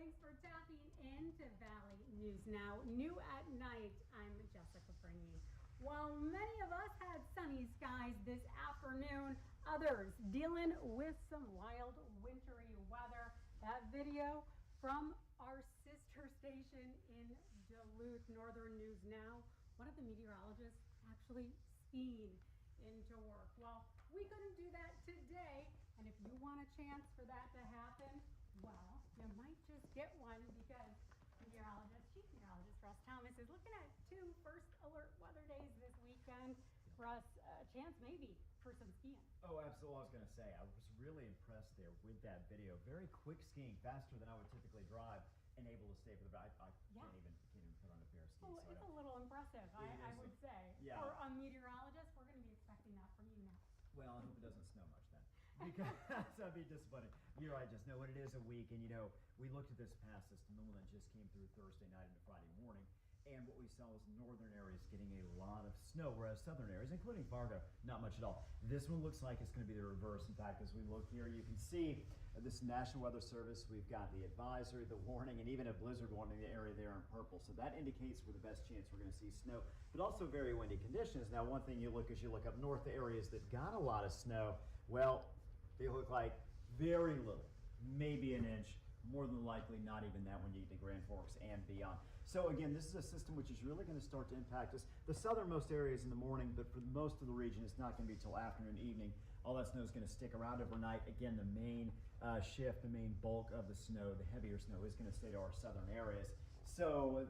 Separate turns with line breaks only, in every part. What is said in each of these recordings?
Thanks for tapping into Valley News Now. New at night, I'm Jessica Bringe. While many of us had sunny skies this afternoon, others dealing with some wild wintry weather. That video from our sister station in Duluth, Northern News Now. One of the meteorologists actually skiing into work. Well, we couldn't do that today, and if you want a chance for that to happen, well, you might just get one because Chief Meteorologist Russ Thomas is looking at 2 first alert weather days this weekend. Russ, a chance maybe for some skiing.
Oh, absolutely. I was going to say, I was really impressed there with that video. Very quick skiing, faster than I would typically drive, and able to stay for the. I can't even put on a pair of skis.
Oh, so it's a little impressive, I would say.
Yeah.
For a meteorologist, we're going to be expecting that from you now.
Well, I hope it doesn't snow much then, because that'd be disappointing. You're right, just know what it is a week, and we looked at this past system, the one that just came through Thursday night into Friday morning, and what we saw was northern areas getting a lot of snow, whereas southern areas, including Fargo, not much at all. This one looks like it's going to be the reverse. In fact, as we look here, you can see this National Weather Service, we've got the advisory, the warning, and even a blizzard warning in the area there in purple. So that indicates we're the best chance we're going to see snow, but also very windy conditions. Now, one thing you look as you look up north, the areas that got a lot of snow, well, they look like very little, maybe an inch. More than likely not even that when you get to Grand Forks and beyond. So again, this is a system which is really going to start to impact us. The southernmost areas in the morning, but for most of the region, it's not going to be till afternoon, evening. All that snow is going to stick around overnight. Again, the main shift, the main bulk of the snow, the heavier snow is going to stay to our southern areas. So,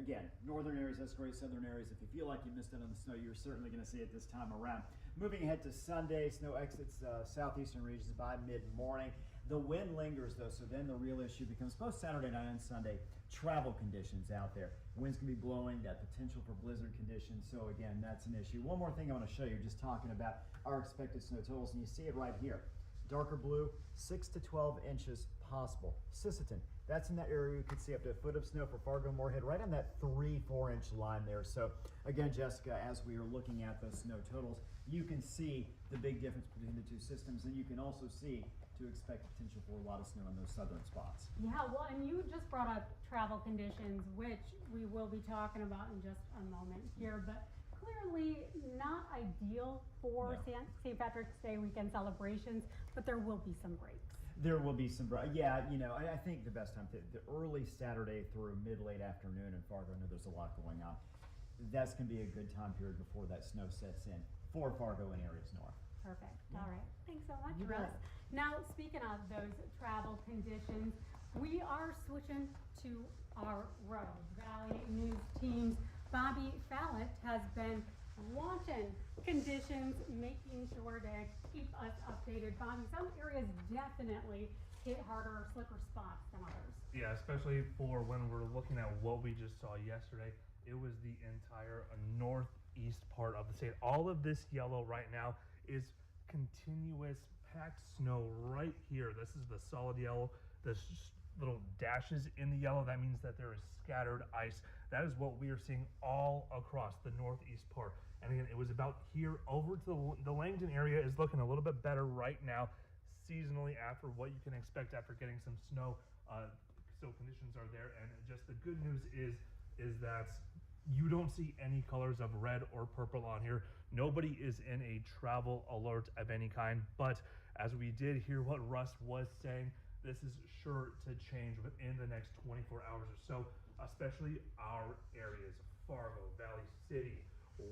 again, northern areas, that's great. Southern areas, if you feel like you missed out on the snow, you're certainly going to see it this time around. Moving ahead to Sunday, snow exits southeastern regions by mid-morning. The wind lingers, though, so then the real issue becomes both Saturday night and Sunday, travel conditions out there. Winds can be blowing, that potential for blizzard conditions. So, again, that's an issue. One more thing I want to show you, just talking about our expected snow totals, and you see it right here. Darker blue, 6 to 12 inches possible. Sisseton, that's in that area we could see up to a foot of snow for Fargo Moorhead, right on that 3-4 inch line there. So again, Jessica, as we are looking at those snow totals, you can see the big difference between the two systems, and you can also see to expect potential for a lot of snow in those southern spots.
Yeah, well, and you just brought up travel conditions, which we will be talking about in just a moment here, but clearly not ideal for St. Patrick's Day weekend celebrations, but there will be some breaks.
There will be some breaks. Yeah, I think the best time, the early Saturday through mid-late afternoon in Fargo, I know there's a lot going on. That's going to be a good time period before that snow sets in for Fargo and areas north.
Perfect. All right. Thanks so much, Russ. Now, speaking of those travel conditions, we are switching to our road. Valley News Team's Bobby Falat has been watching conditions, making sure to keep us updated. Bobby, some areas definitely hit harder, slicker spots than others.
Yeah, especially for when we're looking at what we just saw yesterday. It was the entire northeast part of the state. All of this yellow right now is continuous packed snow right here. This is the solid yellow. This little dashes in the yellow, that means that there is scattered ice. That is what we are seeing all across the northeast part. And again, it was about here over to the Langdon area is looking a little bit better right now, seasonally after what you can expect after getting some snow. So conditions are there, and just the good news is that you don't see any colors of red or purple on here. Nobody is in a travel alert of any kind, but as we did hear what Russ was saying, this is sure to change within the next 24 hours or so, especially our areas, Fargo, Valley City,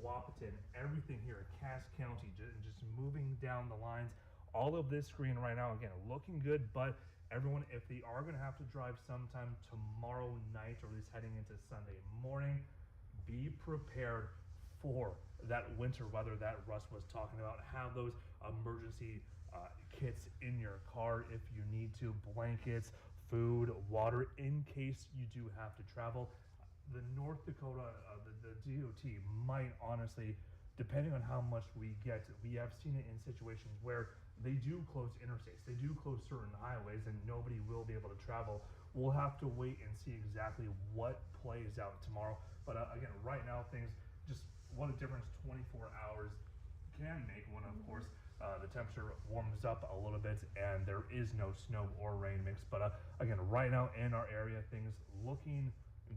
Wahpeton, everything here, Cass County, just moving down the lines. All of this screen right now, again, looking good, but everyone, if they are going to have to drive sometime tomorrow night or at least heading into Sunday morning, be prepared for that winter weather that Russ was talking about. Have those emergency kits in your car if you need to, blankets, food, water, in case you do have to travel. The North Dakota, the DOT might honestly, depending on how much we get, we have seen it in situations where they do close interstates, they do close certain highways, and nobody will be able to travel. We'll have to wait and see exactly what plays out tomorrow. But again, right now, things, just what a difference 24 hours can make when, of course, The temperature warms up a little bit, and there is no snow or rain mix. But again, right now in our area, things looking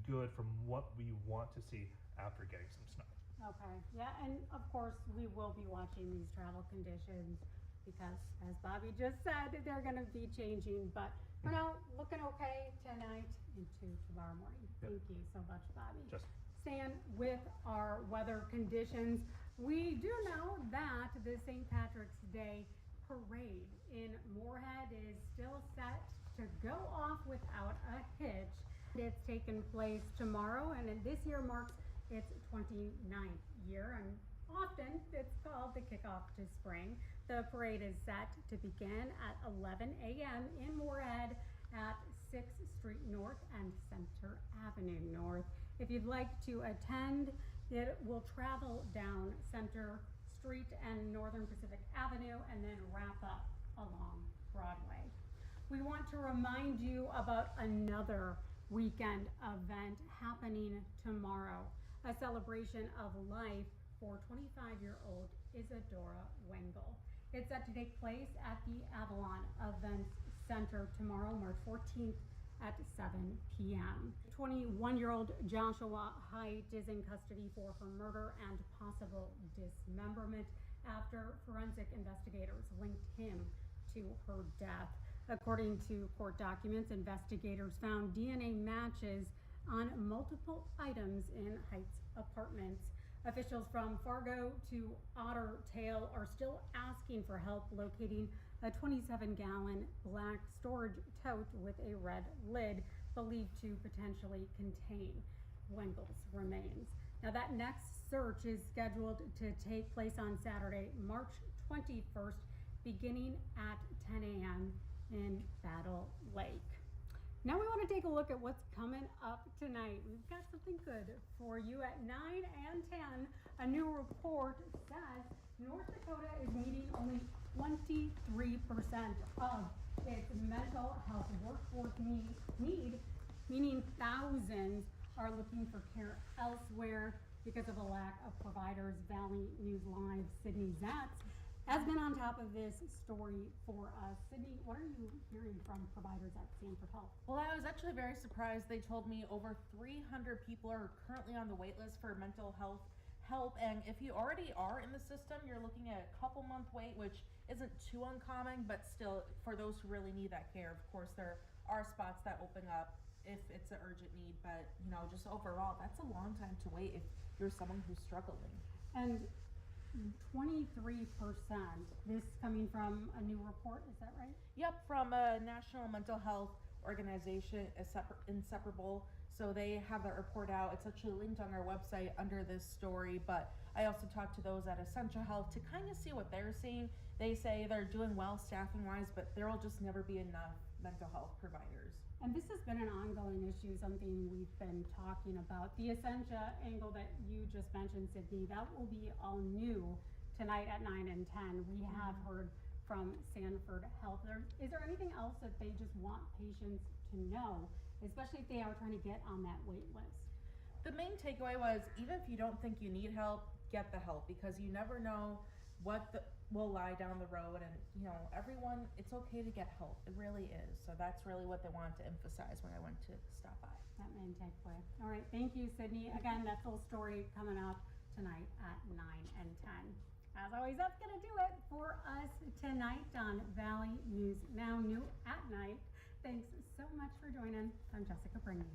good from what we want to see after getting some snow.
Okay, yeah, and of course, we will be watching these travel conditions because, as Bobby just said, they're gonna be changing, but for now, looking okay tonight into tomorrow morning.
Yep.
Thank you so much, Bobby.
Just
Staying with our weather conditions, we do know that the St. Patrick's Day parade in Moorhead is still set to go off without a hitch. It's taking place tomorrow, and this year marks its 29th year, and often it's called the kickoff to spring. The parade is set to begin at 11 a.m. in Moorhead at 6th Street North and Center Avenue North. If you'd like to attend, it will travel down Center Street and Northern Pacific Avenue and then wrap up along Broadway. We want to remind you about another weekend event happening tomorrow, a celebration of life for 25-year-old Isadora Wengel. It's set to take place at the Avalon Events Center tomorrow, March 14th at 7 p.m. 21-year-old Joshua Haidt is in custody for her murder and possible dismemberment after forensic investigators linked him to her death. According to court documents, investigators found DNA matches on multiple items in Haidt's apartments. Officials from Fargo to Otter Tail are still asking for help locating a 27-gallon black storage tote with a red lid believed to potentially contain Wengel's remains. Now, that next search is scheduled to take place on Saturday, March 21st, beginning at 10 a.m. in Battle Lake. Now we want to take a look at what's coming up tonight. We've got something good for you at 9 and 10. A new report says North Dakota is meeting only 23% of its mental health workforce need, meaning thousands are looking for care elsewhere because of a lack of providers. Valley News Live's Sydney Zatz has been on top of this story for us. Sydney, what are you hearing from providers at Sanford Health?
Well, I was actually very surprised. They told me over 300 people are currently on the wait list for mental health help, and if you already are in the system, you're looking at a couple month wait, which isn't too uncommon, but still, for those who really need that care, of course, there are spots that open up if it's an urgent need, but just overall, that's a long time to wait if you're someone who's struggling. And 23%. This coming from a new report, is that right? Yep, from a national mental health organization, Inseparable. So they have that report out. It's actually linked on our website under this story, but I also talked to those at Essential Health to kind of see what they're seeing. They say they're doing well staffing wise, but there will just never be enough mental health providers.
And this has been an ongoing issue, something we've been talking about. The Essentia angle that you just mentioned, Sydney, that will be all new tonight at 9 and 10. We have heard from Sanford Health. Is there anything else that they just want patients to know, especially if they are trying to get on that wait list?
The main takeaway was, even if you don't think you need help, get the help, because you never know what will lie down the road, and everyone, it's okay to get help. It really is. So that's really what they wanted to emphasize when I went to stop by.
That main takeaway. All right, thank you, Sydney. Again, that full story coming up tonight at 9 and 10. As always, that's gonna do it for us tonight on Valley News Now, new at night. Thanks so much for joining. I'm Jessica Bringe.